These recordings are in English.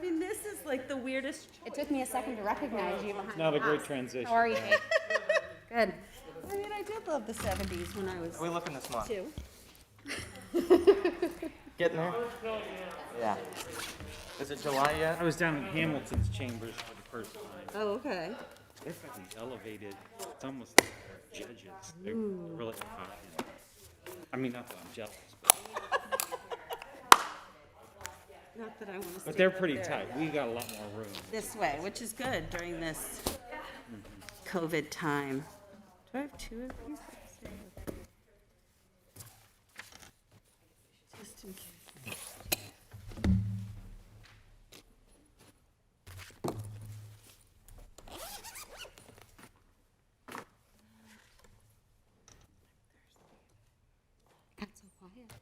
I mean, this is like the weirdest choice. It took me a second to recognize you behind Not the a great mask. transition. How are you, Jake? Good. I mean, I did love the 70s when I was Are we looking this month? 2. Getting there? Yeah. Is it July yet? I was down in Hamilton's chambers for the first time. Oh, okay. They're fucking elevated. It's almost like they're judges. They're really high. I mean, not that I'm jealous, Not that I want to but they're pretty tight. We got a lot more room. this way, which is good during this COVID time. Do I have 2 of these? Just in case. Got so quiet.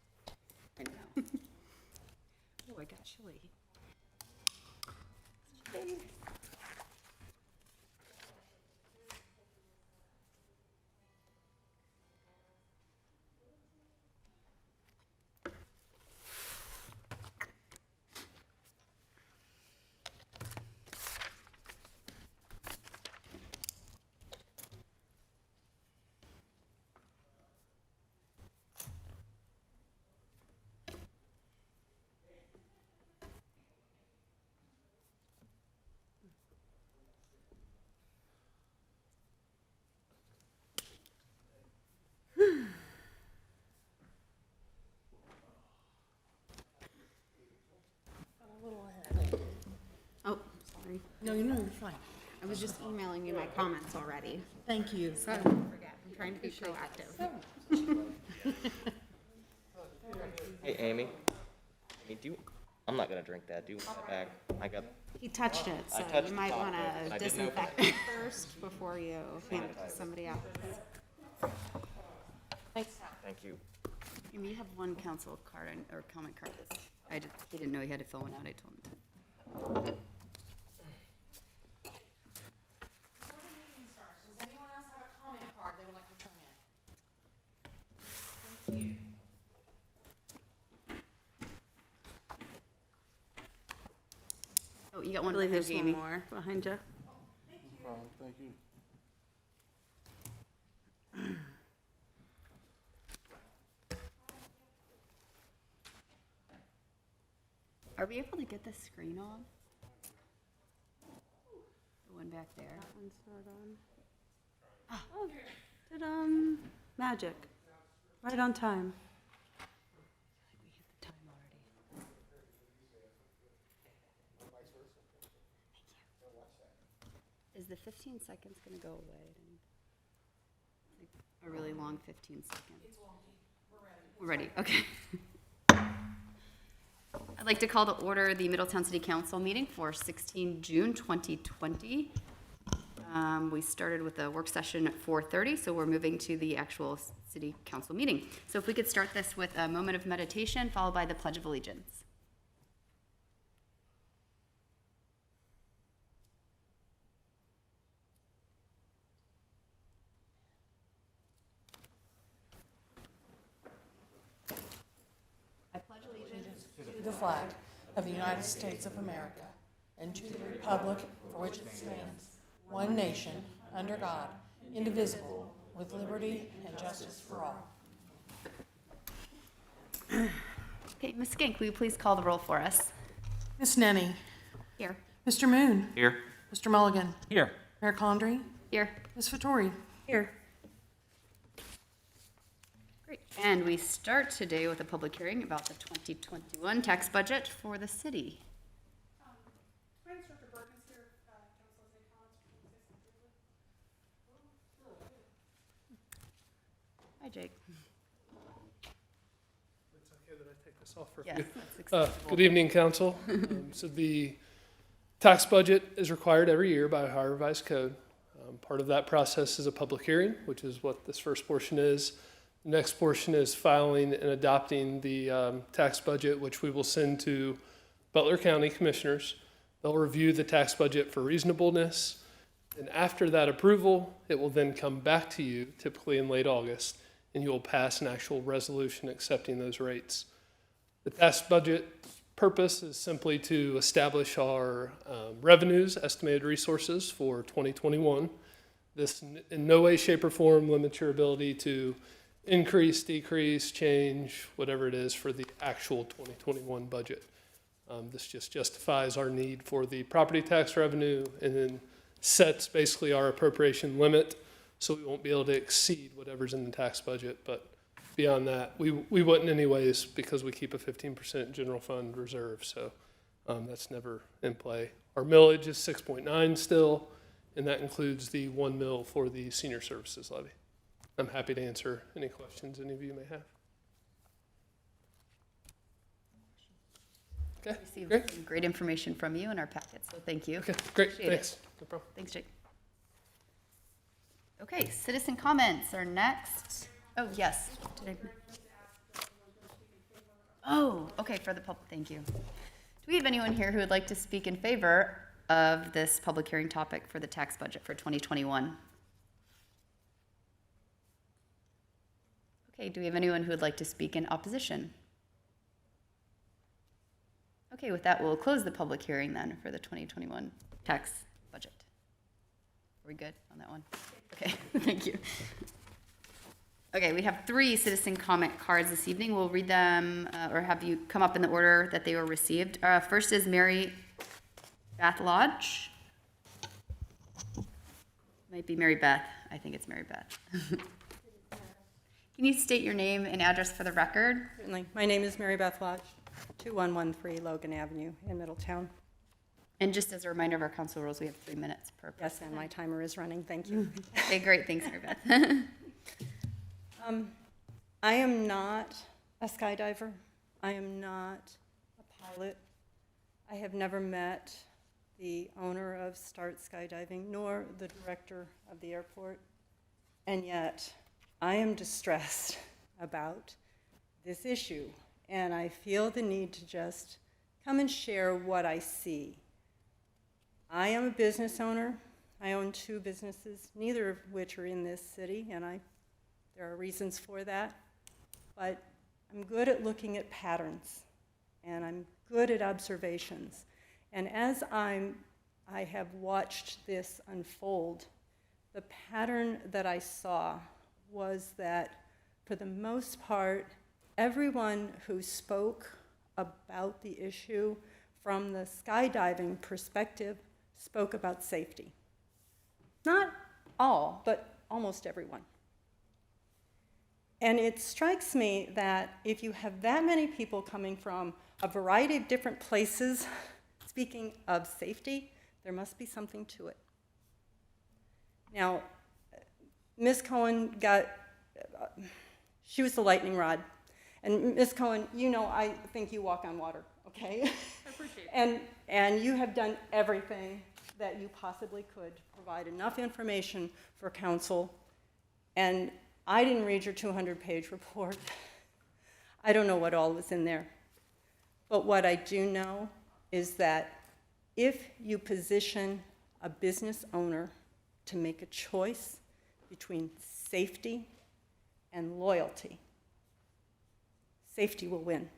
I know. Oh, I got chilly. Oh, sorry. No, you're fine. I was just emailing you my comments already. Thank you. So I don't forget. I'm trying to be proactive. Hey, Amy. I'm not gonna drink that. Do you want that back? He touched it, so touched you the might top want of it. to I didn't open disinfect it first before you hand it to somebody else. Thanks. Thank you. Amy, you have one council card or comment card. He didn't know he had to fill one out. I told him to. Does anyone else have a comment card they would like to turn in? Thank you. Oh, you got one. I believe behind there's you, one Amy. more. Behind you. Thank you. Are we able to get the screen on? The one back there. That one's not on. Oh, did magic. Right on time. We hit the time already. Is the 15 seconds gonna go away? Like a really long 15 seconds. It's wonky. We're ready. Okay. I'd like to call to order the Middletown City Council meeting for 16 June 2020. We started with a work session at 4:30, so we're moving to the actual City Council meeting. So if we could start this with a moment of meditation, followed by the Pledge of Allegiance. I pledge allegiance To the flag of the United States of America and to the republic for which it stands, one nation, under God, indivisible, with liberty and justice for all. Okay, Ms. Skink, will you please call the roll for us? Miss Nenny. Here. Mr. Moon. Here. Mr. Mulligan. Here. Mayor Condrey. Here. Ms. Fattori. Here. Great. And we start today with a public hearing about the 2021 tax budget for the city. Hi, Jake. It's okay that I take this off for a Yes, few. that's acceptable. Good evening, council. So the tax budget is required every year by Ohio Revised Code. Part of that process is a public hearing, which is what this first portion is. The next portion is filing and adopting the tax budget, which we will send to Butler County Commissioners. They'll review the tax budget for reasonableness. And after that approval, it will then come back to you, typically in late August, and you will pass an actual resolution accepting those rates. The tax budget purpose is simply to establish our revenues, estimated resources for 2021. This in no way, shape, or form limits your ability to increase, decrease, change, whatever it is for the actual 2021 budget. This just justifies our need for the property tax revenue and then sets basically our appropriation limit, so we won't be able to exceed whatever's in the tax budget. But beyond that, we wouldn't anyways, because we keep a 15% general fund reserve, so that's never in play. Our millage is 6.9 still, and that includes the 1 mil for the senior services levy. I'm happy to answer any questions any of you may have. Okay, Received great. some great information from you in our packet, so thank you. Okay, great, Appreciate it. thanks. No problem. Thanks, Jake. Okay, citizen comments are next. Oh, yes. Did I? Oh, okay, for the public, thank you. Do we have anyone here who would like to speak in favor of this public hearing topic for the tax budget for 2021? Okay, do we have anyone who would like to speak in opposition? Okay, with that, we'll close the public hearing then for the 2021 tax budget. Are we good on that one? Okay, thank you. Okay, we have 3 citizen comment cards this evening. We'll read them or have you come up in the order that they were received. First is Mary Beth Lodge. Might be Mary Beth. I think it's Mary Beth. Can you state your name and address for the record? Certainly. My name is Mary Beth Lodge, 2113 Logan Avenue in Middletown. And just as a reminder of our council rules, we have 3 minutes per person. Yes, and my timer is running. Thank you. Okay, great. Thanks, Mary Beth. I am not a skydiver. I am not a pilot. I have never met the owner of Start Skydiving, nor the director of the airport. And yet, I am distressed about this issue. And I feel the need to just come and share what I see. I am a business owner. I own 2 businesses, neither of which are in this city, and there are reasons for that. But I'm good at looking at patterns, and I'm good at observations. And as I have watched this unfold, the pattern that I saw was that, for the most part, everyone who spoke about the issue from the skydiving perspective spoke about safety. Not all, but almost everyone. And it strikes me that if you have that many people coming from a variety of different places speaking of safety, there must be something to it. Now, Ms. Cohen she was the lightning rod. And Ms. Cohen, you know, I think you walk on water, okay? I appreciate it. And you have done everything that you possibly could to provide enough information for council. And I didn't read your 200-page report. I don't know what all was in there. But what I do know is that if you position a business owner to make a choice between safety and loyalty, safety will win.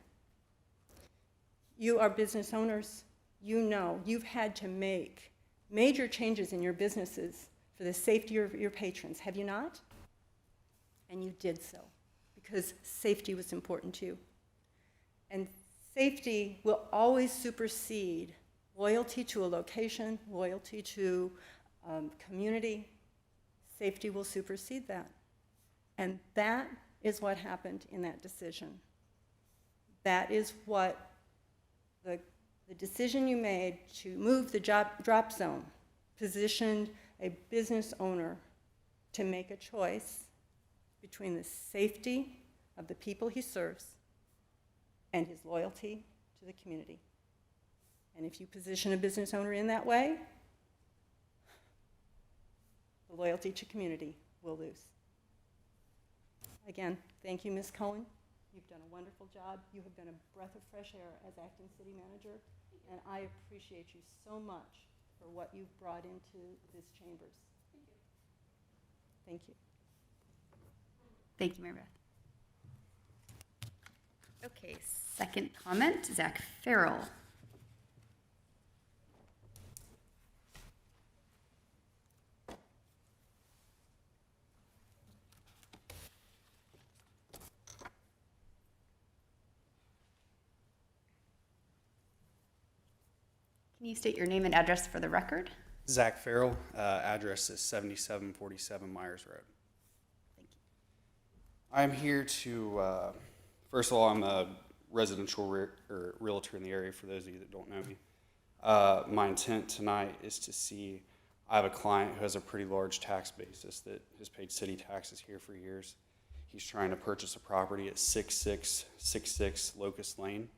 You are business owners. You know you've had to make major changes in your businesses for the safety of your patrons, have you not? And you did so because safety was important to you. And safety will always supersede loyalty to a location, loyalty to community. Safety will supersede that. And that is what happened in that decision. That is what the decision you made to move the drop zone positioned a business owner to make a choice between the safety of the people he serves and his loyalty to the community. And if you position a business owner in that way, the loyalty to community will lose. Again, thank you, Ms. Cohen. You've done a wonderful job. You have been a breath of fresh air as acting city manager, and I appreciate you so much for what you've brought into this chambers. Thank you. Thank you, Mary Beth. Okay, second comment, Zach Farrell. Can you state your name and address for the record? Zach Farrell, address is 7747 Myers Road. Thank you. I'm here to, first of all, I'm a residential realtor in the area, for those of you that don't know me. My intent tonight is to see, I have a client who has a pretty large tax basis that has paid city taxes here for years. He's trying to purchase a property at 6666 Locust Lane.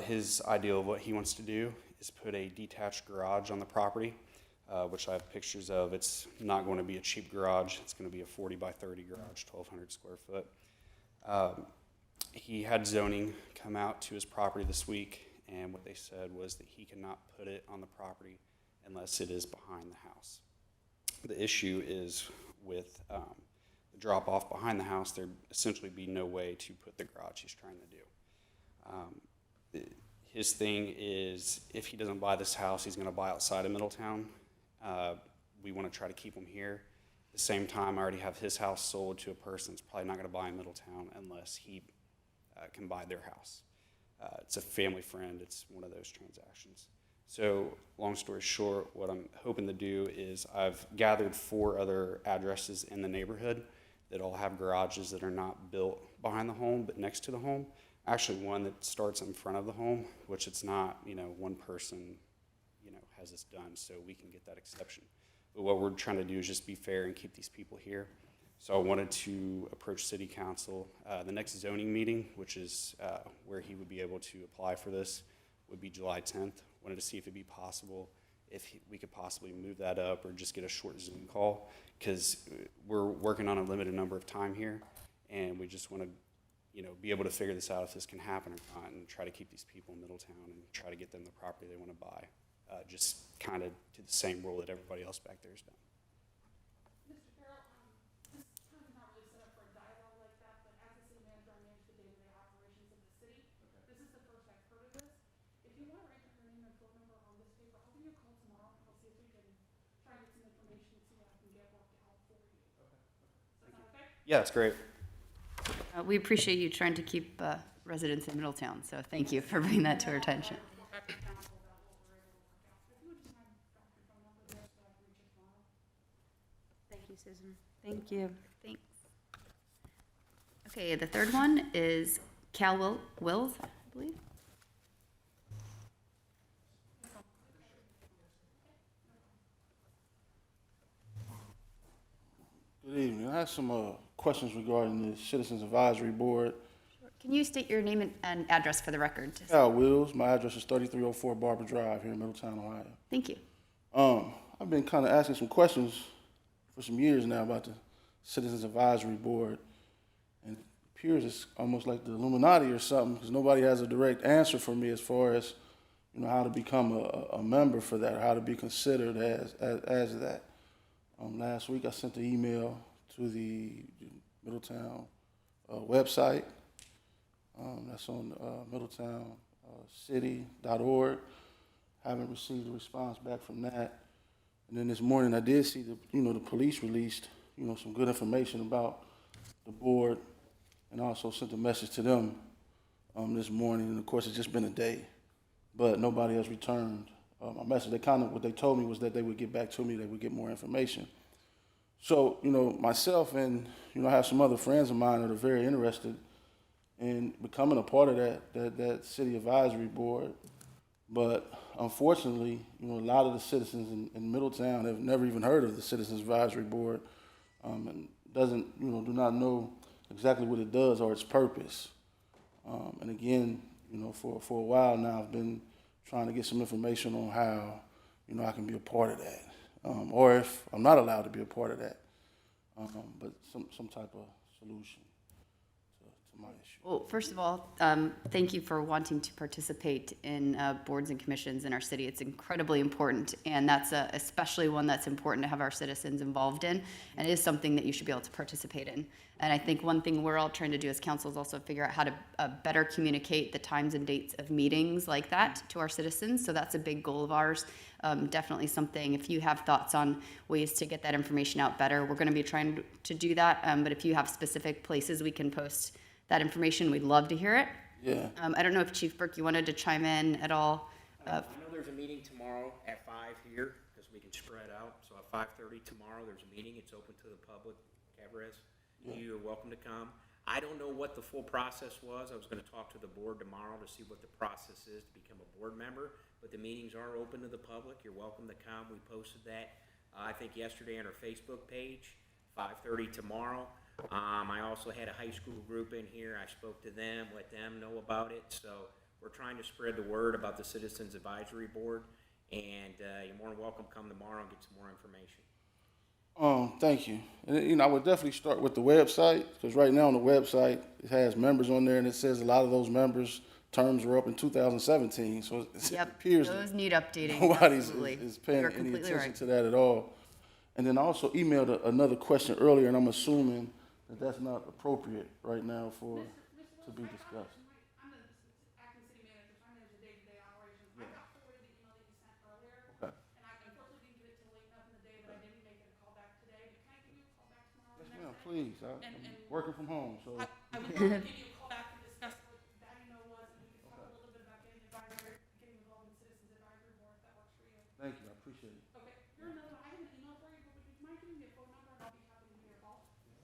His idea of what he wants to do is put a detached garage on the property, which I have pictures of. It's not going to be a cheap garage. It's going to be a 40 by 30 garage, 1,200 square foot. He had zoning come out to his property this week, and what they said was that he cannot put it on the property unless it is behind the house. The issue is with the drop off behind the house, there'd essentially be no way to put the garage he's trying to do. His thing is, if he doesn't buy this house, he's going to buy outside of Middletown. We want to try to keep him here. At the same time, I already have his house sold to a person that's probably not going to buy in Middletown unless he can buy their house. It's a family friend. It's one of those transactions. So long story short, what I'm hoping to do is I've gathered 4 other addresses in the neighborhood that all have garages that are not built behind the home but next to the home. Actually, one that starts in front of the home, which it's not, one person, has this done, so we can get that exception. But what we're trying to do is just be fair and keep these people here. So I wanted to approach City Council. The next zoning meeting, which is where he would be able to apply for this, would be July 10th. Wanted to see if it'd be possible, we could possibly move that up or just get a short Zoom call, because we're working on a limited number of time here, and we just want to be able to figure this out if this can happen or not, and try to keep these people in Middletown and try to get them the property they want to buy. Just kind of to the same rule that everybody else back there has done. Mr. Farrell, this is kind of not really set up for a dialogue like that, but as a city manager, I manage the day-to-day operations of the city. This is the first I've heard of this. If you want to write your name and phone number on this paper, I'll give you a call tomorrow, and we'll see if we can try and get some information and see what I can get worked out for you. Does that sound okay? Yeah, that's great. We appreciate you trying to keep residents in Middletown, so thank you for bringing that to our attention. Thank you, Susan. Thank you. Thanks. Okay, the third one is Cal Wills, I believe. Good evening. I have some questions regarding the Citizens Advisory Board. Can you state your name and address for the record? Al Wills. My address is 3304 Barber Drive here in Middletown, Ohio. Thank you. I've been kind of asking some questions for some years now about the Citizens Advisory Board, and it appears it's almost like the Illuminati or something, because nobody has a direct answer for me as far as how to become a member for that, or how to be considered as that. Last week I sent an email to the Middletown website. That's on middletowncity.org. Haven't received a response back from that. And then this morning I did see the police released some good information about the board, and also sent a message to them this morning. And of course it's just been a day, but nobody has returned my message. What they told me was that they would get back to me, they would get more information. So, myself and, I have some other friends of mine that are very interested in becoming a part of that city advisory board. But unfortunately, a lot of the citizens in Middletown have never even heard of the Citizens Advisory Board, and do not know exactly what it does or its purpose. And again, for a while now, I've been trying to get some information on how, I can be a part of that, or if I'm not allowed to be a part of that, but some type of solution to my issue. Well, first of all, thank you for wanting to participate in boards and commissions in our city. It's incredibly important, and that's especially one that's important to have our citizens involved in, and it is something that you should be able to participate in. And I think one thing we're all trying to do as council is also figure out how to better communicate the times and dates of meetings like that to our citizens. So that's a big goal of ours. Definitely something, if you have thoughts on ways to get that information out better, we're going to be trying to do that. But if you have specific places we can post that information, we'd love to hear it. Yeah. I don't know if Chief Burke, you wanted to chime in at all? I know there's a meeting tomorrow at 5 here, because we can spread out. So at 5:30 tomorrow, there's a meeting. It's open to the public. Cabarets, you're welcome to come. I don't know what the full process was. I was gonna talk to the board tomorrow to see what the process is to become a board member, but the meetings are open to the public. You're welcome to come. We posted that, I think yesterday on our Facebook page, 5:30 tomorrow. I also had a high school group in here. I spoke to them, let them know about it. So we're trying to spread the word about the Citizens Advisory Board, and you're more than welcome to come tomorrow and get some more information. Thank you. And, I would definitely start with the website, because right now on the website, it has members on there, and it says a lot of those members' terms were up in 2017, so it Yep, appears those that need updating. nobody's Absolutely. is paying You're any completely attention right. to that at all. And then I also emailed another question earlier, and I'm assuming that that's not appropriate right now to be discussed. I'm the acting city manager, so I manage the day-to-day operations. I got forwarded the email that you sent earlier, Okay. and I unfortunately didn't get it till late enough in the day, but I didn't make it a call back today. But can I give you a call back tomorrow? Yes, the ma'am, next day? please. I'm working from home, so. I would love to give you a call back and discuss what that email was, and we can talk a little bit about getting involved in Citizens Advisory Board, if that works for you. Thank you, I appreciate it. Okay, here's another one. I have an email for you, but would you mind giving me a phone number, and I'll be happy to give you a call.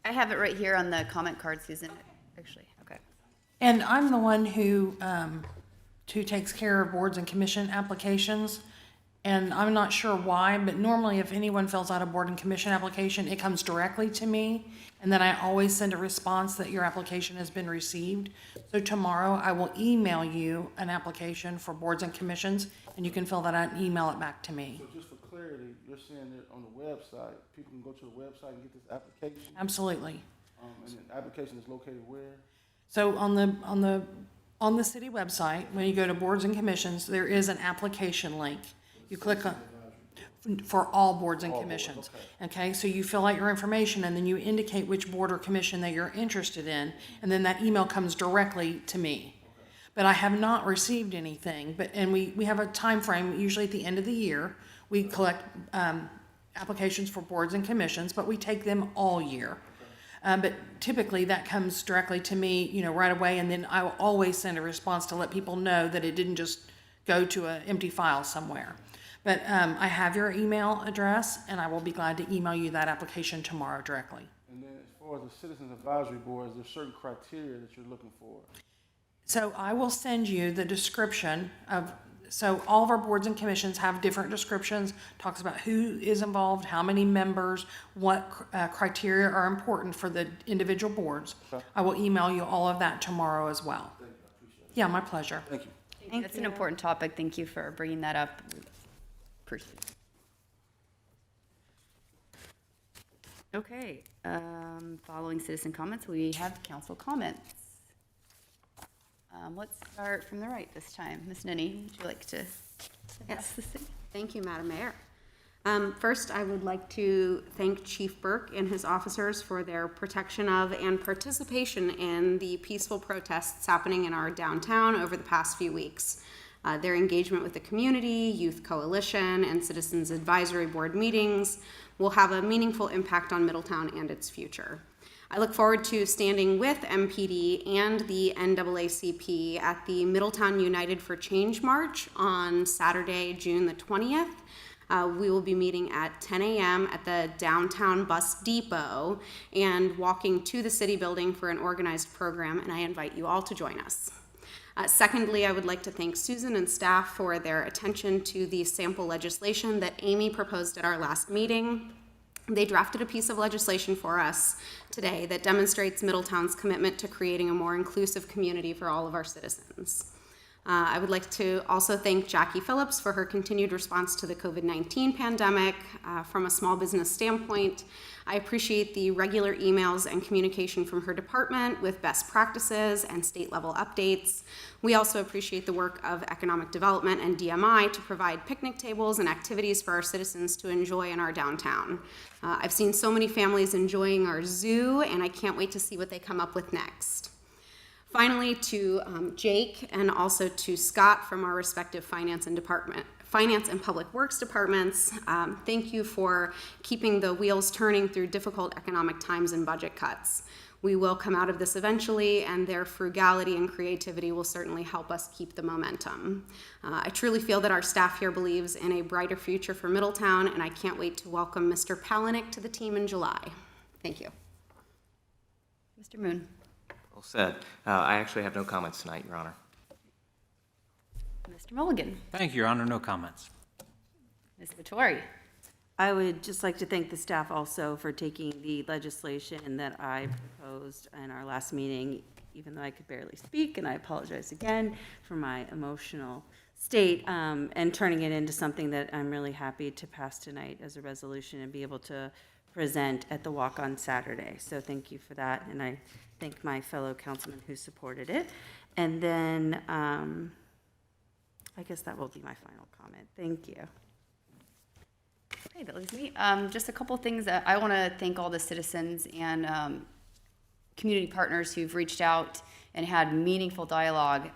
I have it right here on the comment card, Susan, actually. Okay. And I'm the one who takes care of boards and commission applications. And I'm not sure why, but normally if anyone fills out a board and commission application, it comes directly to me. And then I always send a response that your application has been received. So tomorrow I will email you an application for boards and commissions, and you can fill that out and email it back to me. So just for clarity, you're saying that on the website, people can go to the website and get this application? Absolutely. And the application is located where? So on the city website, when you go to boards and commissions, there is an application link. You click on, for all boards and All boards, commissions. Okay, so you fill out your information and then you indicate which board or commission that you're interested in, and then that email comes directly to me. But I have not received anything, and we have a time frame, usually at the end of the year. We collect applications for boards and commissions, but we take them all year. But typically that comes directly to me, right away, and then I will always send a response to let people know that it didn't just go to an empty file somewhere. But I have your email address, and I will be glad to email you that application tomorrow directly. And then as far as the Citizens Advisory Board, is there certain criteria that you're looking for? So I will send you the description of, so all of our boards and commissions have different descriptions, talks about who is involved, how many members, what criteria are important for the individual boards. Okay. I will email you all of that tomorrow as well. Thank you, I appreciate it. Yeah, my pleasure. Thank you. That's an important topic. Thank you for bringing that up. Appreciate it. Okay, following citizen comments, we have council comments. Let's start from the right this time. Ms. Nenny, would you like to address the city? Thank you, Madam Mayor. First, I would like to thank Chief Burke and his officers for their protection of and participation in the peaceful protests happening in our downtown over the past few weeks. Their engagement with the community, youth coalition, and Citizens Advisory Board meetings will have a meaningful impact on Middletown and its future. I look forward to standing with MPD and the NAACP at the Middletown United For Change March on Saturday, June the 20th. We will be meeting at 10 a.m. at the downtown bus depot and walking to the city building for an organized program, and I invite you all to join us. Secondly, I would like to thank Susan and staff for their attention to the sample legislation that Amy proposed at our last meeting. They drafted a piece of legislation for us today that demonstrates Middletown's commitment to creating a more inclusive community for all of our citizens. I would like to also thank Jackie Phillips for her continued response to the COVID-19 pandemic. From a small business standpoint, I appreciate the regular emails and communication from her department with best practices and state level updates. We also appreciate the work of economic development and DMI to provide picnic tables and activities for our citizens to enjoy in our downtown. I've seen so many families enjoying our zoo, and I can't wait to see what they come up with next. Finally, to Jake and also to Scott from our respective finance and public works departments, thank you for keeping the wheels turning through difficult economic times and budget cuts. We will come out of this eventually, and their frugality and creativity will certainly help us keep the momentum. I truly feel that our staff here believes in a brighter future for Middletown, and I can't wait to welcome Mr. Palahniuk to the team in July. Thank you. Mr. Moon. Well said. I actually have no comments tonight, Your Honor. Mr. Mulligan. Thank you, Your Honor. No comments. Ms. Vittori. I would just like to thank the staff also for taking the legislation that I proposed in our last meeting, even though I could barely speak, and I apologize again for my emotional state, and turning it into something that I'm really happy to pass tonight as a resolution and be able to present at the walk on Saturday. So thank you for that, and I thank my fellow councilmen who supported it. And then I guess that will be my final comment. Thank you. Okay, that leaves me. Just a couple things. I want to thank all the citizens and community partners who've reached out and had meaningful dialogue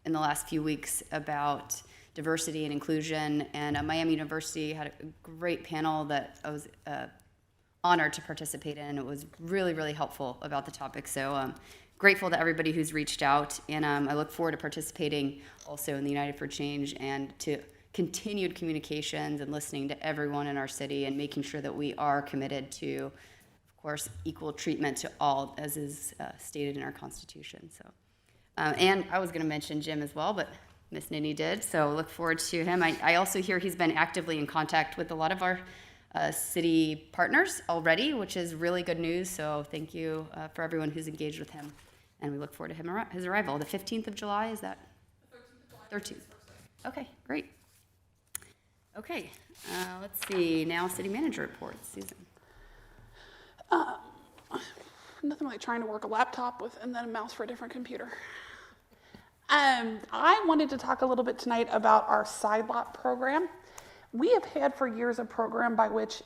in the last few weeks about diversity and inclusion. And Miami University had a great panel that I was honored to participate in. It was really, really helpful about the topic. So grateful to everybody who's reached out. And I look forward to participating also in the United for Change and to continued communications and listening to everyone in our city and making sure that we are committed to, of course, equal treatment to all, as is stated in our Constitution. So, and I was going to mention Jim as well, but Ms. Ninney did, so look forward to him. I also hear he's been actively in contact with a lot of our city partners already, which is really good news, so thank you for everyone who's engaged with him, and we look forward to his arrival. The 15th of July, is that? 13th. Okay, great. Okay, let's see, now city manager reports. Susan. Nothing like trying to work a laptop with and then a mouse for a different computer. I wanted to talk a little bit tonight about our side lot program. We have had for years a program by which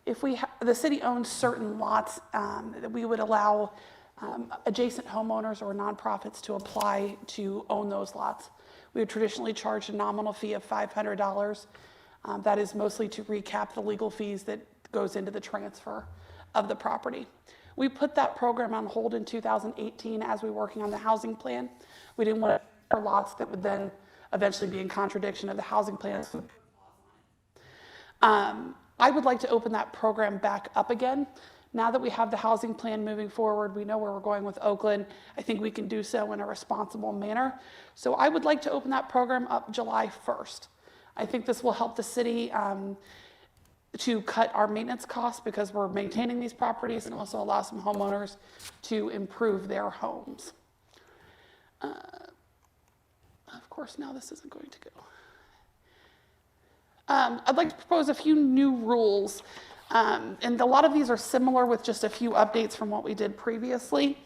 if the city owns certain lots, that we would allow adjacent homeowners or nonprofits to apply to own those lots. We would traditionally charge a nominal fee of $500. That is mostly to recap the legal fees that goes into the transfer of the property. We put that program on hold in 2018 as we were working on the housing plan. We didn't want our lots that would then eventually be in contradiction of the housing plan. I would like to open that program back up again. Now that we have the housing plan moving forward, we know where we're going with Oakland. I think we can do so in a responsible manner. So I would like to open that program up July 1st. I think this will help the city to cut our maintenance costs because we're maintaining these properties, and also allow some homeowners to improve their homes. Of course, now this isn't going to go. I'd like to propose a few new rules. And a lot of these are similar with just a few updates from what we did previously.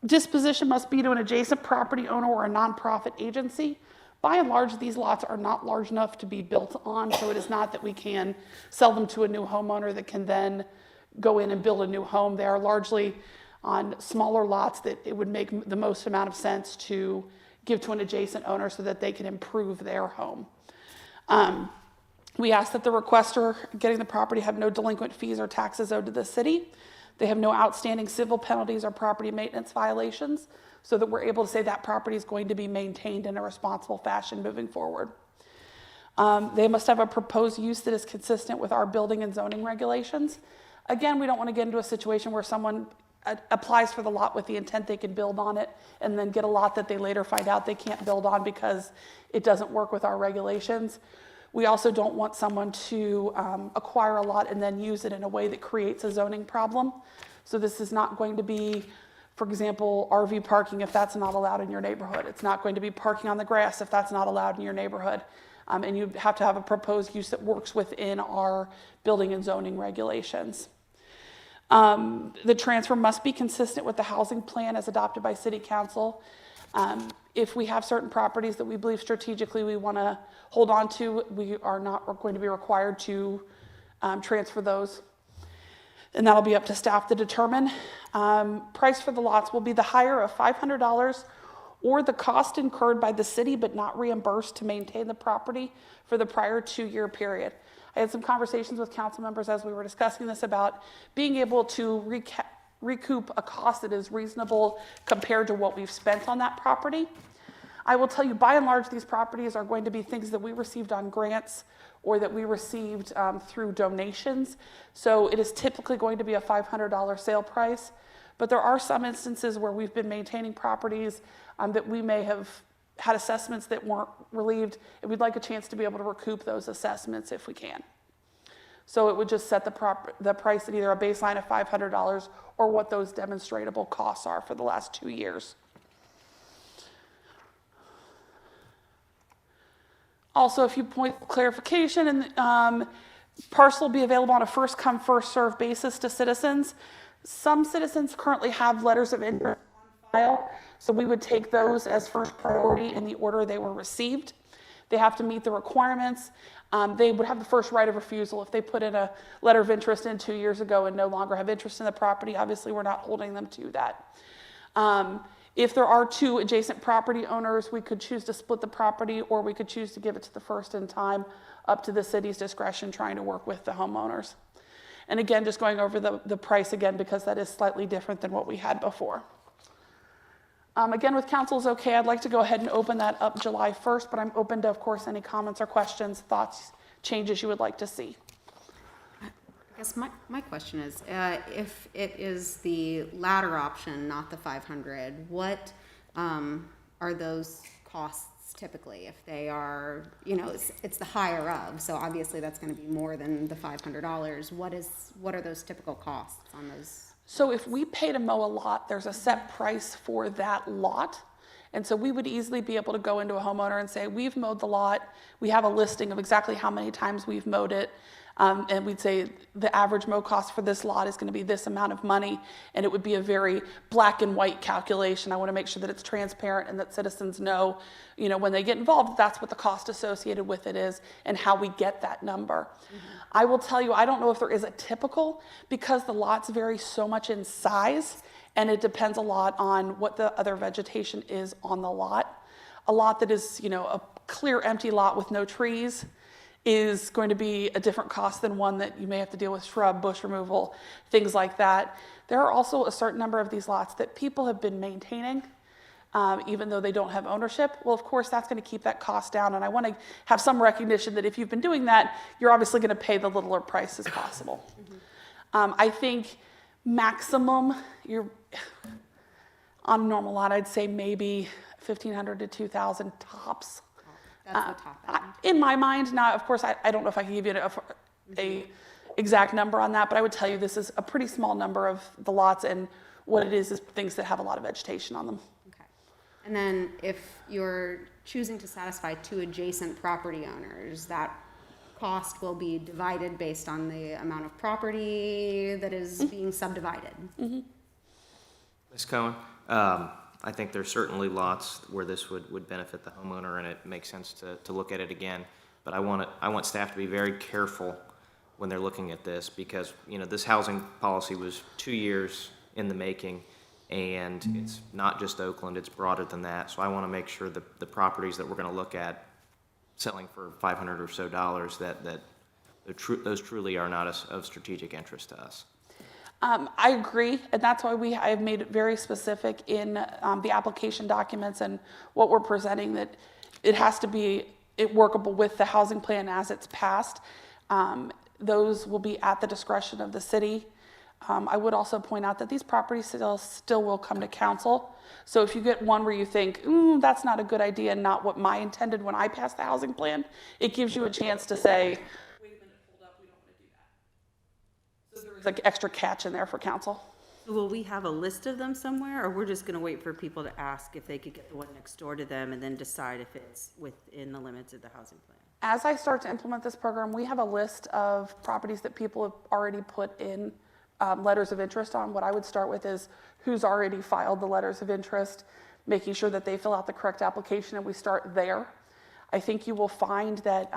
Disposition must be to an adjacent property owner or a nonprofit agency. By and large, these lots are not large enough to be built on, so it is not that we can sell them to a new homeowner that can then go in and build a new home. They are largely on smaller lots that it would make the most amount of sense to give to an adjacent owner so that they can improve their home. We ask that the requester getting the property have no delinquent fees or taxes owed to the city. They have no outstanding civil penalties or property maintenance violations, so that we're able to say that property is going to be maintained in a responsible fashion moving forward. They must have a proposed use that is consistent with our building and zoning regulations. Again, we don't want to get into a situation where someone applies for the lot with the intent they can build on it and then get a lot that they later find out they can't build on because it doesn't work with our regulations. We also don't want someone to acquire a lot and then use it in a way that creates a zoning problem. So this is not going to be For example, RV parking, if that's not allowed in your neighborhood. It's not going to be parking on the grass if that's not allowed in your neighborhood. And you have to have a proposed use that works within our building and zoning regulations. The transfer must be consistent with the housing plan as adopted by City Council. If we have certain properties that we believe strategically we want to hold on to, we are not going to be required to transfer those. And that'll be up to staff to determine. Price for the lots will be the hire of $500 or the cost incurred by the city but not reimbursed to maintain the property for the prior 2-year period. I had some conversations with council members as we were discussing this about being able to recoup a cost that is reasonable compared to what we've spent on that property. I will tell you, by and large, these properties are going to be things that we received on grants or that we received through donations. So it is typically going to be a $500 sale price. But there are some instances where we've been maintaining properties that we may have had assessments that weren't relieved, and we'd like a chance to be able to recoup those assessments if we can. So it would just set the price at either a baseline of $500 or what those demonstratable costs are for the last 2 years. Also, a few points of clarification, and parcel will be available on a first come, first served basis to citizens. Some citizens currently have letters of interest on file, so we would take those as first priority in the order they were received. They have to meet the requirements. They would have the first right of refusal if they put in a letter of interest in 2 years ago and no longer have interest in the property. Obviously, we're not holding them to that. If there are 2 adjacent property owners, we could choose to split the property or we could choose to give it to the first in time, up to the city's discretion, trying to work with the homeowners. And again, just going over the price again, because that is slightly different than what we had before. Again, with council's okay, I'd like to go ahead and open that up July 1st, but I'm open to, of course, any comments or questions, thoughts, changes you would like to see. I guess my question is, if it is the latter option, not the 500, what are those costs typically? If they are, it's the higher of, so obviously that's going to be more than the $500. What are those typical costs on those? So if we pay to mow a lot, there's a set price for that lot. And so we would easily be able to go into a homeowner and say, we've mowed the lot. We have a listing of exactly how many times we've mowed it. And we'd say the average mow cost for this lot is going to be this amount of money. And it would be a very black and white calculation. I want to make sure that it's transparent and that citizens know, when they get involved, that's what the cost associated with it is and how we get that number. Mm-hmm. I will tell you, I don't know if there is a typical, because the lots vary so much in size and it depends a lot on what the other vegetation is on the lot. A lot that is, a clear empty lot with no trees is going to be a different cost than one that you may have to deal with shrub, bush removal, things like that. There are also a certain number of these lots that people have been maintaining, even though they don't have ownership. Well, of course, that's going to keep that cost down. And I want to have some recognition that if you've been doing that, you're obviously going to pay the littler price as possible. Mm-hmm. I think maximum, you're on a normal lot, I'd say maybe $1,500 to $2,000 tops. That's the top end. In my mind, now, of course, I don't know if I can give you a exact number on that, but I would tell you this is a pretty small number of the lots, and what it is things that have a lot of vegetation on them. Okay. And then if you're choosing to satisfy 2 adjacent property owners, that cost will be divided based on the amount of property that is being subdivided. Mm-hmm. Ms. Cohen, I think there's certainly lots where this would benefit the homeowner, and it makes sense to look at it again. But I want staff to be very careful when they're looking at this, because this housing policy was 2 years in the making, and it's not just Oakland, it's broader than that. So I want to make sure that the properties that we're going to look at selling for $500 or so that those truly are not of strategic interest to us. I agree, and that's why I have made it very specific in the application documents and what we're presenting, that it has to be workable with the housing plan as it's passed. Those will be at the discretion of the city. I would also point out that these properties still will come to council. So if you get one where you think, that's not a good idea and not what I intended when I passed the housing plan, it gives you a chance to say, wait a minute, hold up, we don't want to do that. So there is like extra catch in there for council. Will we have a list of them somewhere, or we're just gonna wait for people to ask if they could get the one next door to them and then decide if it's within the limits of the housing plan? As I start to implement this program, we have a list of properties that people have already put in letters of interest on. What I would start with is who's already filed the letters of interest, making sure that they fill out the correct application, and we start there. I think you will find that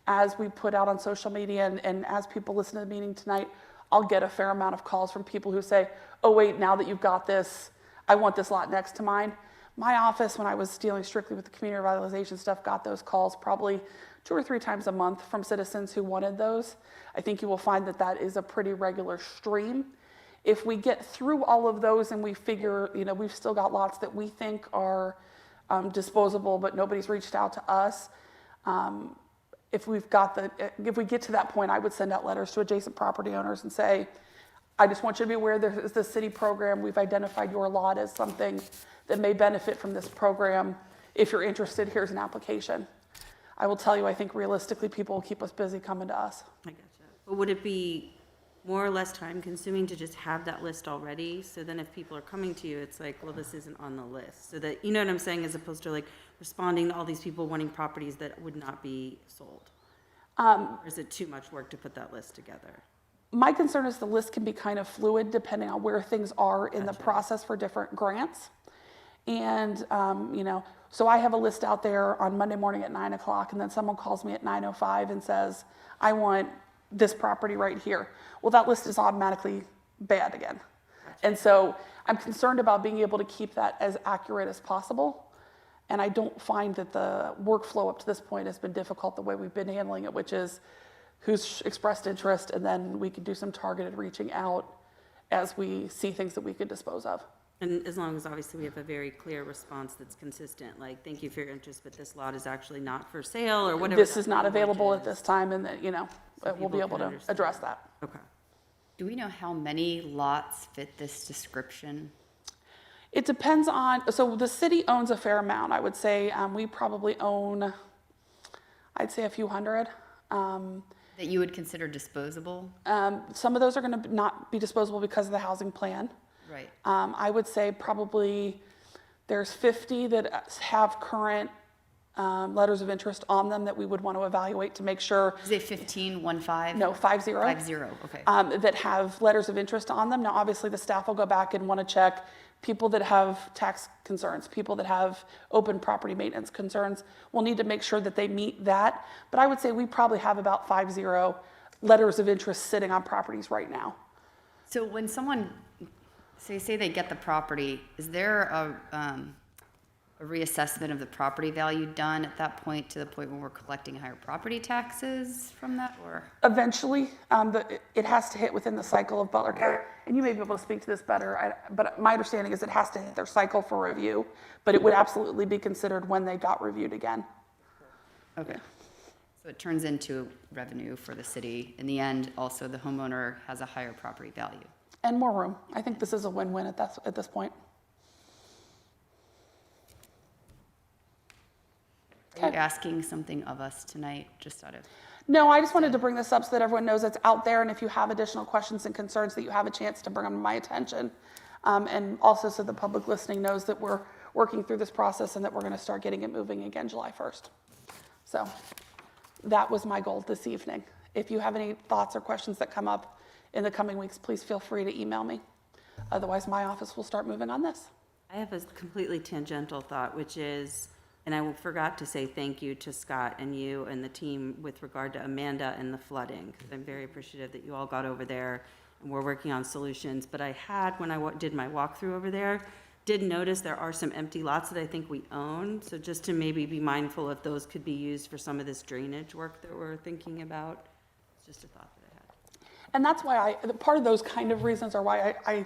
as we put out on social media and as people listen to the meeting tonight, I'll get a fair amount of calls from people who say, oh wait, now that you've got this, I want this lot next to mine. My office, when I was dealing strictly with the community revitalization stuff, got those calls probably 2 or 3 times a month from citizens who wanted those. I think you will find that that is a pretty regular stream. If we get through all of those and we figure, we've still got lots that we think are disposable, but nobody's reached out to us. If we get to that point, I would send out letters to adjacent property owners and say, I just want you to be aware there is this city program. We've identified your lot as something that may benefit from this program. If you're interested, here's an application. I will tell you, I think realistically, people will keep us busy coming to us. I gotcha. But would it be more or less time consuming to just have that list already? So then if people are coming to you, it's like, well, this isn't on the list. So that, you know what I'm saying, as opposed to like responding to all these people wanting properties that would not be sold? Or is it too much work to put that list together? My concern is the list can be kind of fluid depending on where things are in the process for different grants. And, so I have a list out there on Monday morning at 9 o'clock, and then someone calls me at 9:05 and says, I want this property right here. Well, that list is automatically bad again. And so I'm concerned about being able to keep that as accurate as possible. And I don't find that the workflow up to this point has been difficult the way we've been handling it, which is who's expressed interest, and then we can do some targeted reaching out as we see things that we could dispose of. And as long as obviously we have a very clear response that's consistent, like, thank you for your interest, but this lot is actually not for sale, or whatever. This is not available at this time, and that, we'll be people able can to understand. address that. Okay. Do we know how many lots fit this description? It depends on, so the city owns a fair amount. I would say we probably own, I'd say a few hundred. That you would consider disposable? Some of those are going to not be disposable because of the housing plan. Right. I would say probably there's 50 that have current letters of interest on them that we would want to evaluate to make sure. Is it 15, 1-5? No, 50. 50, okay. That have letters of interest on them. Now, obviously, the staff will go back and want to check people that have tax concerns, people that have open property maintenance concerns. We'll need to make sure that they meet that. But I would say we probably have about 50 letters of interest sitting on properties right now. So when someone, say they get the property, is there a reassessment of the property value done at that point, to the point where we're collecting higher property taxes from that, or? Eventually, it has to hit within the cycle of Butler County, and you may be able to speak to this better, but my understanding is it has to hit their cycle for review, but it would absolutely be considered when they got reviewed again. Okay. So it turns into revenue for the city. In the end, also, the homeowner has a higher property value. And more room. I think this is a win-win at this point. Are you asking something of us tonight, just out of? No, I just wanted to bring this up so that everyone knows it's out there, and if you have additional questions and concerns, that you have a chance to bring them to my attention. And also so the public listening knows that we're working through this process and that we're going to start getting it moving again July 1st. So that was my goal this evening. If you have any thoughts or questions that come up in the coming weeks, please feel free to email me. Otherwise, my office will start moving on this. I have a completely tangential thought, which is, and I forgot to say thank you to Scott and you and the team with regard to Amanda and the flooding. I'm very appreciative that you all got over there and we're working on solutions. But I had, when I did my walkthrough over there, did notice there are some empty lots that I think we own. So just to maybe be mindful if those could be used for some of this drainage work that we're thinking about. It's just a thought that I had. And that's why part of those kind of reasons are why I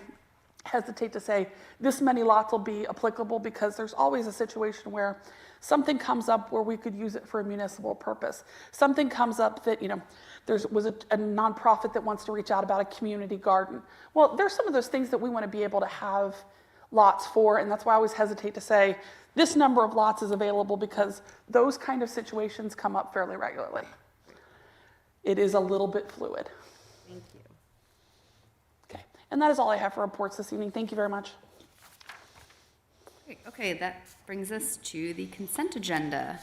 hesitate to say this many lots will be applicable, because there's always a situation where something comes up where we could use it for a municipal purpose. Something comes up that, there was a nonprofit that wants to reach out about a community garden. Well, there's some of those things that we want to be able to have lots for, and that's why I always hesitate to say this number of lots is available, because those kind of situations come up fairly regularly. It is a little bit fluid. Thank you. Okay. And that is all I have for reports this evening. Thank you very much. Great. Okay, that brings us to the consent agenda.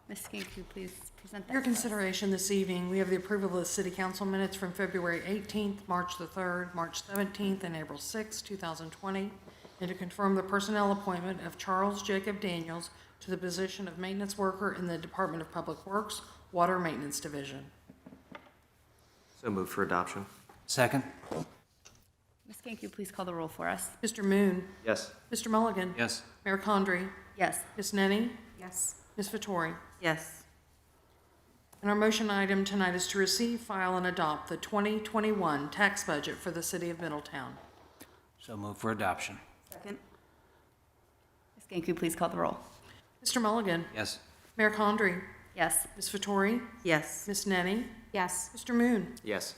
Ms. Skink, could you please present that? Your for us? consideration this evening, we have the approval of the city council minutes from February 18th, March the 3rd, March 17th, and April 6th, 2020, and to confirm the personnel appointment of Charles Jacob Daniels to the position of maintenance worker in the Department of Public Works, Water Maintenance Division. So moved for adoption. Second? Ms. Skink, could you please call the roll for us? Mr. Moon, Yes. Mr. Mulligan, Yes. Mayor Condrey, Yes. Ms. Nenny, Yes. Ms. Vettori. Yes. And our motion item tonight is to receive, file, and adopt the 2021 tax budget for the city of Middletown. So move for adoption. Second? Ms. Skink, could you please call the roll? Mr. Mulligan, Yes. Mayor Condrey, Yes. Ms. Vettori, Yes. Ms. Nenny, Yes. Mr. Moon. Yes.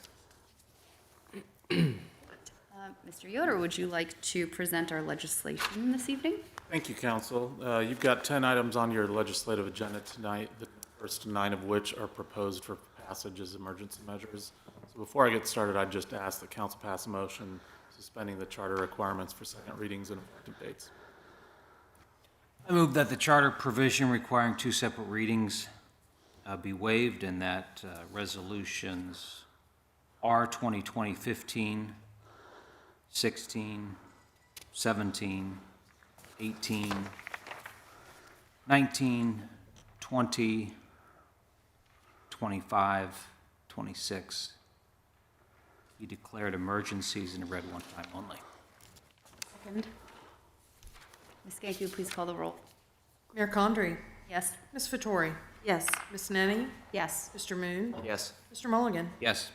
Mr. Yoder, would you like to present our legislation this evening? Thank you, Council. You've got 10 items on your legislative agenda tonight, the first 9 of which are proposed for passage as emergency measures. So before I get started, I'd just ask that Council pass a motion suspending the charter requirements for second readings and effective dates. I move that the charter provision requiring 2 separate readings be waived and that resolutions R 2020-15, 16, 17, 18, 19, 20, 25, 26 be declared emergencies and read one time only. Second. Ms. Skink, could you please call the roll? Mayor Condrey, Yes. Ms. Vettori, Yes. Ms. Nenny, Yes. Mr. Moon, Yes. Mr. Mulligan. Yes.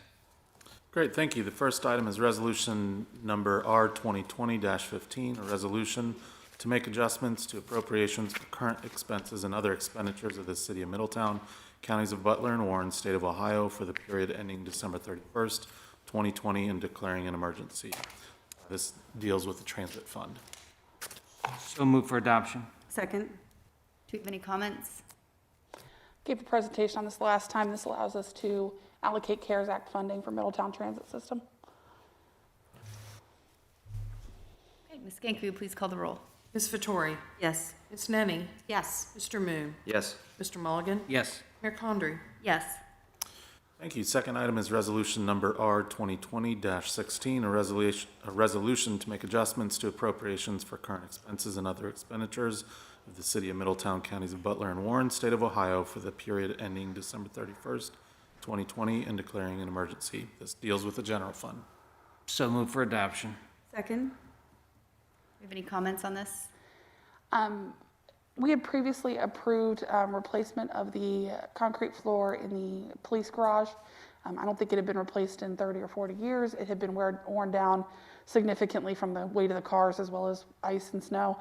Great, thank you. The first item is resolution number R 2020-15, a resolution to make adjustments to appropriations for current expenses and other expenditures of the City of Middletown, counties of Butler and Warren, State of Ohio, for the period ending December 31st, 2020, and declaring an emergency. This deals with the transit fund. So move for adoption. Second? Do you have any comments? Gave a presentation on this last time. This allows us to allocate CARES Act funding for Middletown Transit System. Okay, Ms. Skink, could you please call the roll? Ms. Vettori, Yes. Ms. Nenny, Yes. Mr. Moon, Yes. Mr. Mulligan, Yes. Mayor Condrey. Yes. Thank you. Second item is resolution number R 2020-16, a resolution to make adjustments to appropriations for current expenses and other expenditures of the City of Middletown, counties of Butler and Warren, State of Ohio, for the period ending December 31st, 2020, and declaring an emergency. This deals with the general fund. So move for adoption. Second? Do you have any comments on this? We had previously approved replacement of the concrete floor in the police garage. I don't think it had been replaced in 30 or 40 years. It had been worn down significantly from the weight of the cars as well as ice and snow.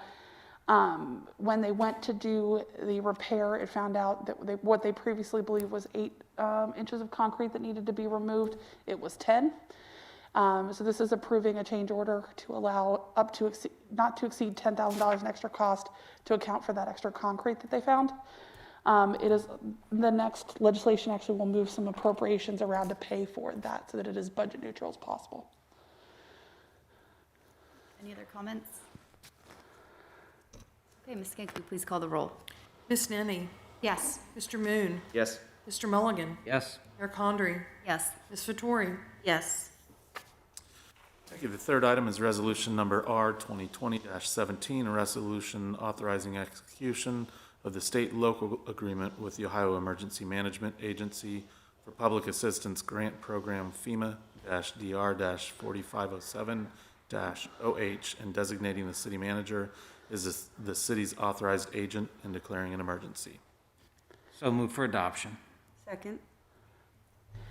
When they went to do the repair, it found out that what they previously believed was 8 inches of concrete that needed to be removed. It was 10. So this is approving a change order to allow not to exceed $10,000 in extra cost to account for that extra concrete that they found. The next legislation actually will move some appropriations around to pay for that so that it is budget neutral as possible. Any other comments? Okay, Ms. Skink, could you please call the roll? Ms. Nenny, Yes. Mr. Moon, Yes. Mr. Mulligan, Yes. Mayor Condrey, Yes. Ms. Vettori. Yes. Thank you. The third item is resolution number R 2020-17, a resolution authorizing execution of the state-local agreement with the Ohio Emergency Management Agency for Public Assistance Grant Program FEMA-DR-4507-OH and designating the city manager as the city's authorized agent and declaring an emergency. So move for adoption. Second?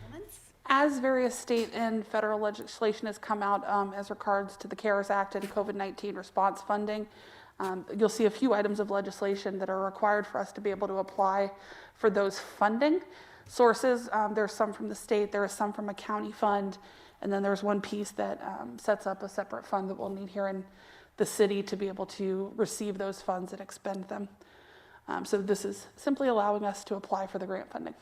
Comments? As various state and federal legislation has come out as regards to the CARES Act and COVID-19 response funding, you'll see a few items of legislation that are required for us to be able to apply for those funding sources. There's some from the state, there is some from a county fund, and then there's one piece that sets up a separate fund that we'll need here in the city to be able to receive those funds and expend them. So this is simply allowing us to apply for the grant funding.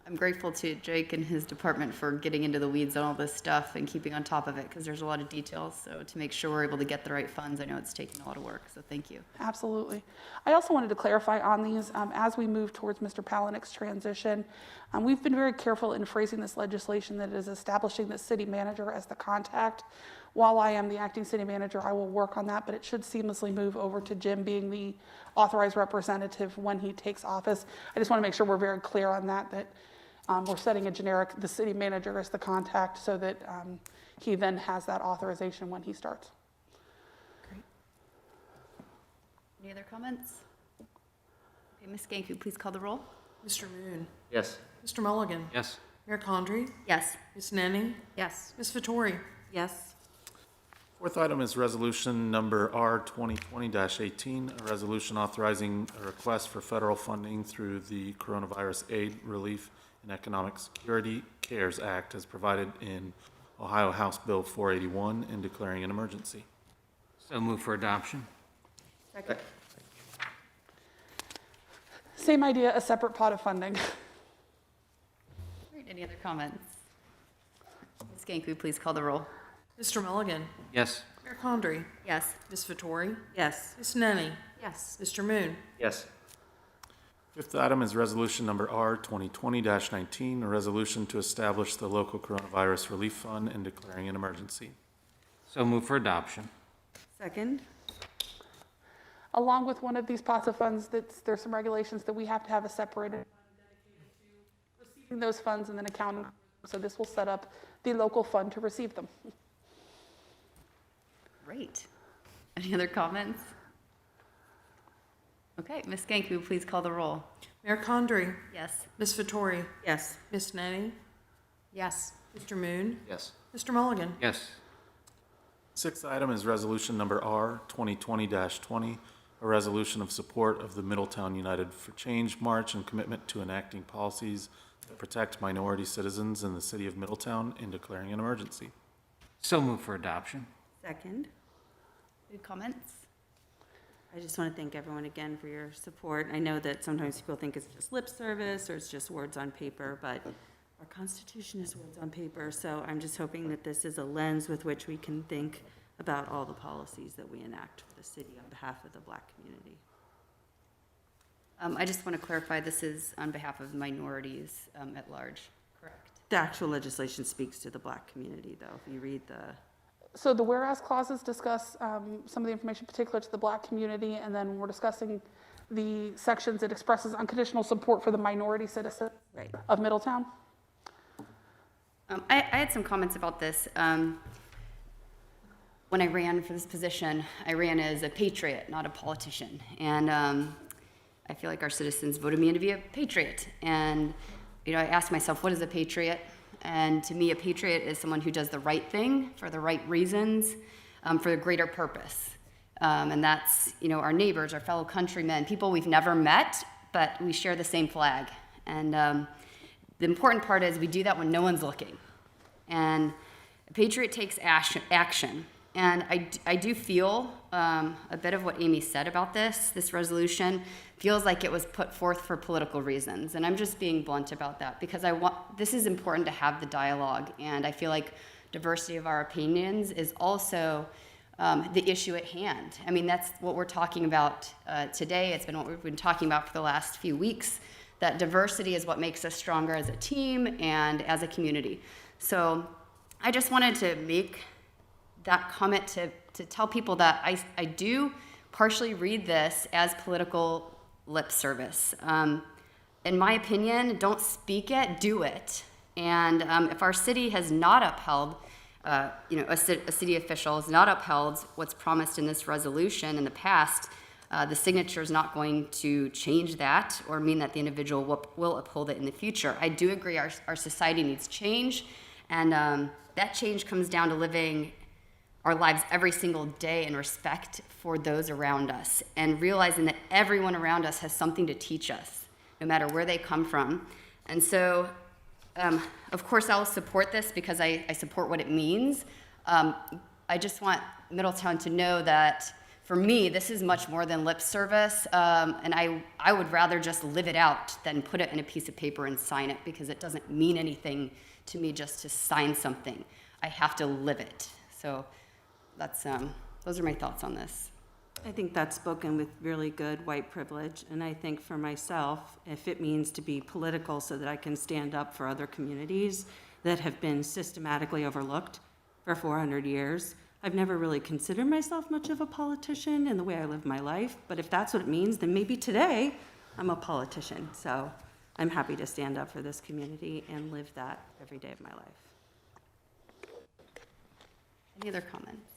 I'm grateful to Jake and his department for getting into the weeds on all this stuff and keeping on top of it, because there's a lot of details. So to make sure we're able to get the right funds, I know it's taken a lot of work, so thank you. Absolutely. I also wanted to clarify on these, as we move towards Mr. Palahniuk's transition, we've been very careful in phrasing this legislation that is establishing the city manager as the contact. While I am the acting city manager, I will work on that, but it should seamlessly move over to Jim being the authorized representative when he takes office. I just want to make sure we're very clear on that, we're setting a generic, the city manager as the contact, so that he then has that authorization when he starts. Great. Any other comments? Okay, Ms. Ganku, please call the roll. Mr. Moon. Yes. Mr. Mulligan. Yes. Mayor Condrey. Yes. Ms. Nenny. Yes. Ms. Vettori. Yes. Fourth item is resolution number R 2020-18, a resolution authorizing a request for federal funding through the Coronavirus Aid, Relief, and Economic Security CARES Act as provided in Ohio House Bill 481 and declaring an emergency. So move for adoption. Second. Same idea, a separate pot of funding. Great. Any other comments? Ms. Ganku, please call the roll. Mr. Mulligan. Yes. Mayor Condrey. Yes. Ms. Vettori. Yes. Ms. Nenny. Yes. Mr. Moon. Yes. Fifth item is resolution number R 2020-19, a resolution to establish the local coronavirus relief fund and declaring an emergency. So move for adoption. Second? Along with one of these pots of funds, there's some regulations that we have to have a separated fund dedicated to receiving those funds and then accounting. So this will set up the local fund to receive them. Great. Any other comments? Okay, Ms. Ganku, please call the roll. Mayor Condrey. Yes. Ms. Vettori. Yes. Ms. Nenny. Yes. Mr. Moon. Yes. Mr. Mulligan. Yes. Sixth item is resolution number R 2020-20, a resolution of support of the Middletown United For Change March and commitment to enacting policies that protect minority citizens in the city of Middletown and declaring an emergency. So move for adoption. Second? Any comments? I just want to thank everyone again for your support. I know that sometimes people think it's just lip service or it's just words on paper, but our Constitution is words on paper, so I'm just hoping that this is a lens with which we can think about all the policies that we enact for the city on behalf of the Black community. I just want to clarify, this is on behalf of minorities at large, correct? The actual legislation speaks to the Black community, though. If you read the So the whereas clauses discuss some of the information particular to the Black community, and then we're discussing the sections that expresses unconditional support for the minority citizens Right. of Middletown. I had some comments about this. When I ran for this position, I ran as a patriot, not a politician. And I feel like our citizens voted me in to be a patriot. And, you know, I asked myself, what is a patriot? And to me, a patriot is someone who does the right thing for the right reasons, for a greater purpose. And that's, you know, our neighbors, our fellow countrymen, people we've never met, but we share the same flag. And the important part is we do that when no one's looking. And a patriot takes action. And I do feel a bit of what Amy said about this resolution feels like it was put forth for political reasons. And I'm just being blunt about that because this is important to have the dialogue. And I feel like diversity of our opinions is also the issue at hand. I mean, that's what we're talking about today. It's been what we've been talking about for the last few weeks, that diversity is what makes us stronger as a team and as a community. So I just wanted to make that comment to tell people that I do partially read this as political lip service. In my opinion, don't speak it, do it. And if our city has not upheld, a city official has not upheld what's promised in this resolution in the past, the signature is not going to change that or mean that the individual will uphold it in the future. I do agree our society needs change, and that change comes down to living our lives every single day in respect for those around us and realizing that everyone around us has something to teach us, no matter where they come from. And so, of course, I'll support this because I support what it means. I just want Middletown to know that for me, this is much more than lip service, and I would rather just live it out than put it in a piece of paper and sign it, because it doesn't mean anything to me just to sign something. I have to live it. So that's those are my thoughts on this. I think that's spoken with really good white privilege, and I think for myself, if it means to be political so that I can stand up for other communities that have been systematically overlooked for 400 years, I've never really considered myself much of a politician in the way I live my life, but if that's what it means, then maybe today I'm a politician. So I'm happy to stand up for this community and live that every day of my life. Any other comments?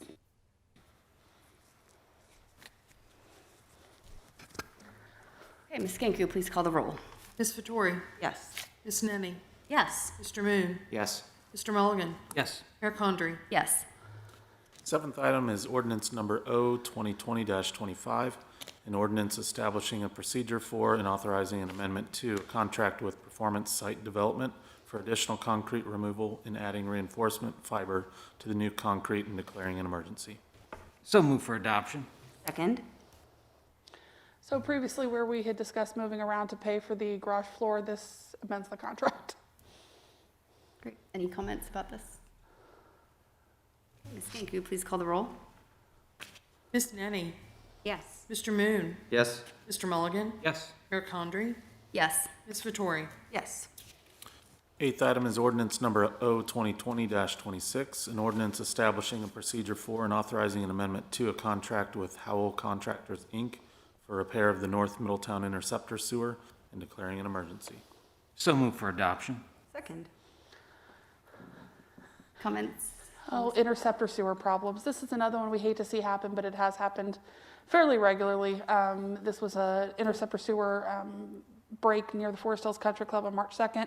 Okay, Ms. Skanku, please call the roll. Ms. Vettori? Yes. Ms. Nenny? Yes. Mr. Moon? Yes. Mr. Mulligan? Yes. Mayor Condrey? Yes. Seventh item is ordinance number O 2020-25, an ordinance establishing a procedure for and authorizing an amendment to a contract with Performance Site Development for additional concrete removal and adding reinforcement fiber to the new concrete and declaring an emergency. So move for adoption. Second? So previously, where we had discussed moving around to pay for the garage floor, this amends the contract. Great. Any comments about this? Ms. Skanku, please call the roll. Ms. Nenny? Yes. Mr. Moon? Yes. Mr. Mulligan? Yes. Mayor Condrey? Yes. Ms. Vettori? Yes. Eighth item is ordinance number O 2020-26, an ordinance establishing a procedure for and authorizing an amendment to a contract with Howell Contractors, Inc. for repair of the North Middletown Interceptor Sewer and declaring an emergency. So move for adoption. Second? Comments? Oh, interceptor sewer problems. This is another one we hate to see happen, but it has happened fairly regularly. This was a interceptor sewer break near the Forest Hills Country Club on March 2nd.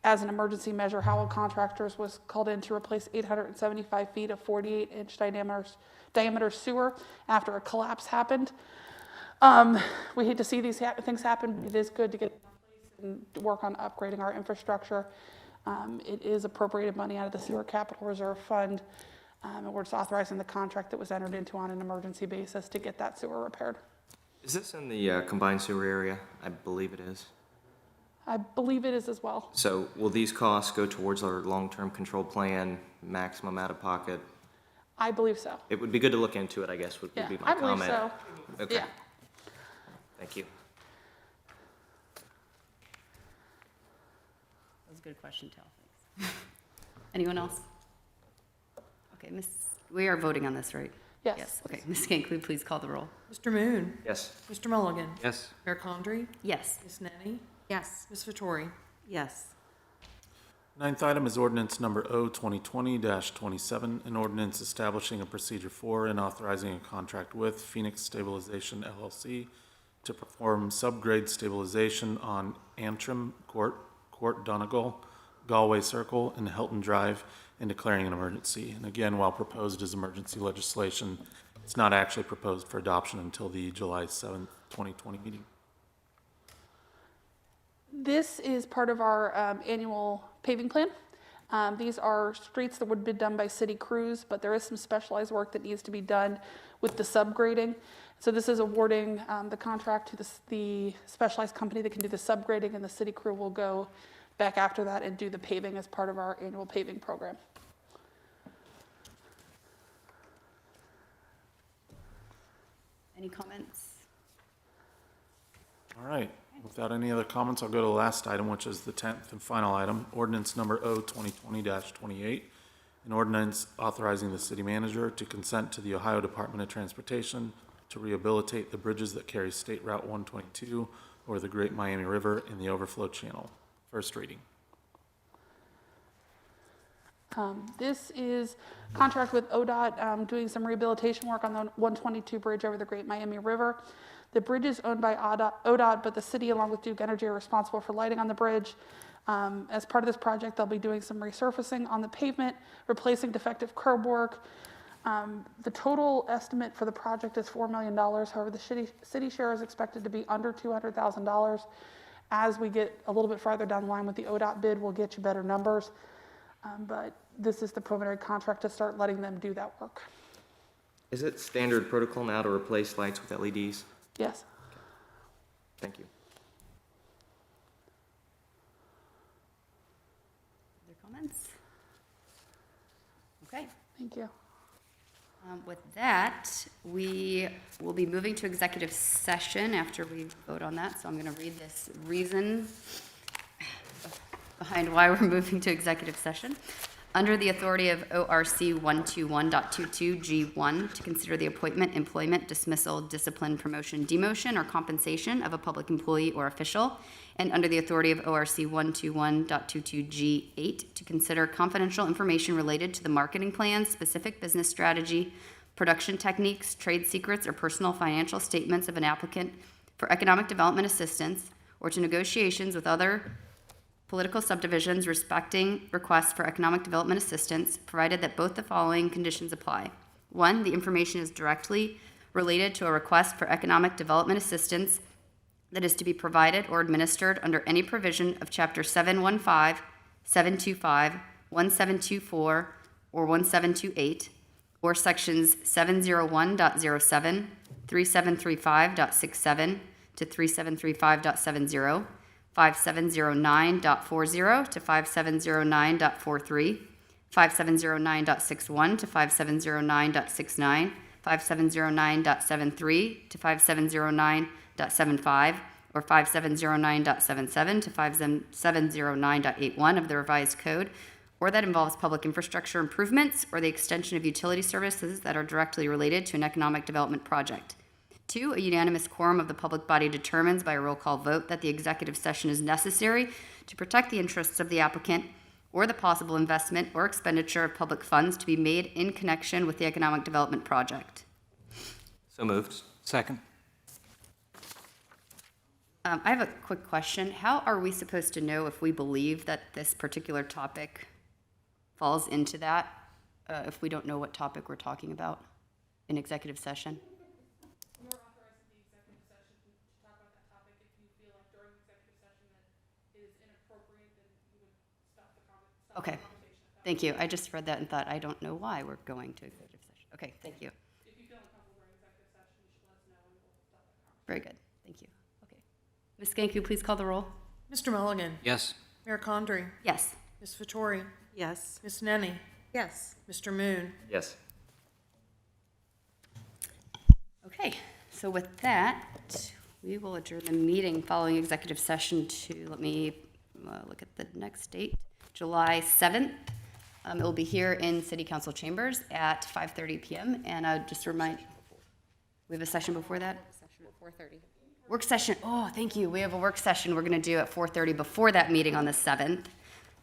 As an emergency measure, Howell Contractors was called in to replace 875 feet of 48-inch diameter sewer after a collapse happened. We hate to see these things happen. It is good to get and work on upgrading our infrastructure. It is appropriated money out of the Sewer Capital Reserve Fund, and we're just authorizing the contract that was entered into on an emergency basis to get that sewer repaired. Is this in the combined sewer area? I believe it is. I believe it is as well. So will these costs go towards our long-term control plan, maximum out-of-pocket? I believe so. It would be good to look into it, I guess, would be Yeah, my I believe comment. so. Okay. Yeah. Thank you. That was a good question, Tal. Thanks. Anyone else? Okay, we are voting on this, right? Yes. Yes. Okay, Ms. Skanku, please call the roll. Mr. Moon? Yes. Mr. Mulligan? Yes. Mayor Condrey? Yes. Ms. Nenny? Yes. Ms. Vettori? Yes. Ninth item is ordinance number O 2020-27, an ordinance establishing a procedure for and authorizing a contract with Phoenix Stabilization LLC to perform subgrade stabilization on Antrim Court, Donegal, Galway Circle, and Hilton Drive, and declaring an emergency. And again, while proposed as emergency legislation, it's not actually proposed for adoption until the July 7th, 2020 meeting. This is part of our annual paving plan. These are streets that would have been done by city crews, but there is some specialized work that needs to be done with the subgrading. So this is awarding the contract to the specialized company that can do the subgrading, and the city crew will go back after that and do the paving as part of our annual paving program. Any comments? All right. Without any other comments, I'll go to the last item, which is the 10th and final item, ordinance number O 2020-28, an ordinance authorizing the city manager to consent to the Ohio Department of Transportation to rehabilitate the bridges that carry State Route 122 over the Great Miami River in the overflow channel. First reading. This is contract with ODOT doing some rehabilitation work on the 122 bridge over the Great Miami River. The bridge is owned by ODOT, but the city, along with Duke Energy, are responsible for lighting on the bridge. As part of this project, they'll be doing some resurfacing on the pavement, replacing defective curb work. The total estimate for the project is $4 million. However, the city share is expected to be under $200,000. As we get a little bit farther down the line with the ODOT bid, we'll get you better numbers. But this is the preliminary contract to start letting them do that work. Is it standard protocol now to replace lights with LEDs? Yes. Thank you. Other comments? Okay. Thank you. With that, we will be moving to executive session after we vote on that. So I'm going to read this reason behind why we're moving to executive session. Under the authority of ORC 121.22G1, to consider the appointment, employment, dismissal, discipline, promotion, demotion, or compensation of a public employee or official, and under the authority of ORC 121.22G8, to consider confidential information related to the marketing plan, specific business strategy, production techniques, trade secrets, or personal financial statements of an applicant for economic development assistance, or to negotiations with other political subdivisions respecting requests for economic development assistance, provided that both the following conditions apply. 1, the information is directly related to a request for economic development assistance that is to be provided or administered under any provision of Chapter 715, 725, 1724, or 1728, or Sections 701.07, 3735.67 to 3735.70, 5709.40 to 5709.43, 5709.61 to 5709.69, 5709.73 to 5709.75, or 5709.77 to 5709.81 of the revised code, or that involves public infrastructure improvements or the extension of utility services that are directly related to an economic development project. 2, a unanimous quorum of the public body determines by a roll call vote that the executive session is necessary to protect the interests of the applicant or the possible investment or expenditure of public funds to be made in connection with the economic development project. So moved. Second. I have a quick question. How are we supposed to know if we believe that this particular topic falls into that, if we don't know what topic we're talking about in executive session? You're authorizing the executive session to talk about that topic. If you feel like during executive session that it is inappropriate, then you would stop the conversation. Okay, thank you. I just read that and thought, I don't know why we're going to executive session. Okay, thank you. If you feel uncomfortable during executive session, you should let us know and we'll stop that conversation. Very good, thank you. Okay. Ms. Skank, please call the roll. Mr. Mulligan. Yes. Mayor Condrey. Yes. Ms. Vettori. Yes. Ms. Nenny. Yes. Mr. Moon. Yes. Okay, so with that, we will adjourn the meeting following executive session to, let me look at the next date, July 7th. It will be here in City Council chambers at 5:30 p.m. And just remind, we have a session before that? Session at 4:30. Work session, oh, thank you. We have a work session we're going to do at 4:30 before that meeting on the 7th.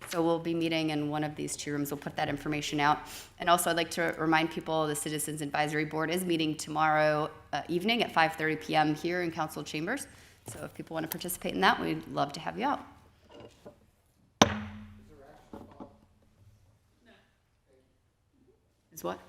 So we'll be meeting in one of these 2 rooms. We'll put that information out. And also, I'd like to remind people the Citizens Advisory Board is meeting tomorrow evening at 5:30 p.m. here in council chambers. So if people want to participate in that, we'd love to have you out. Is what?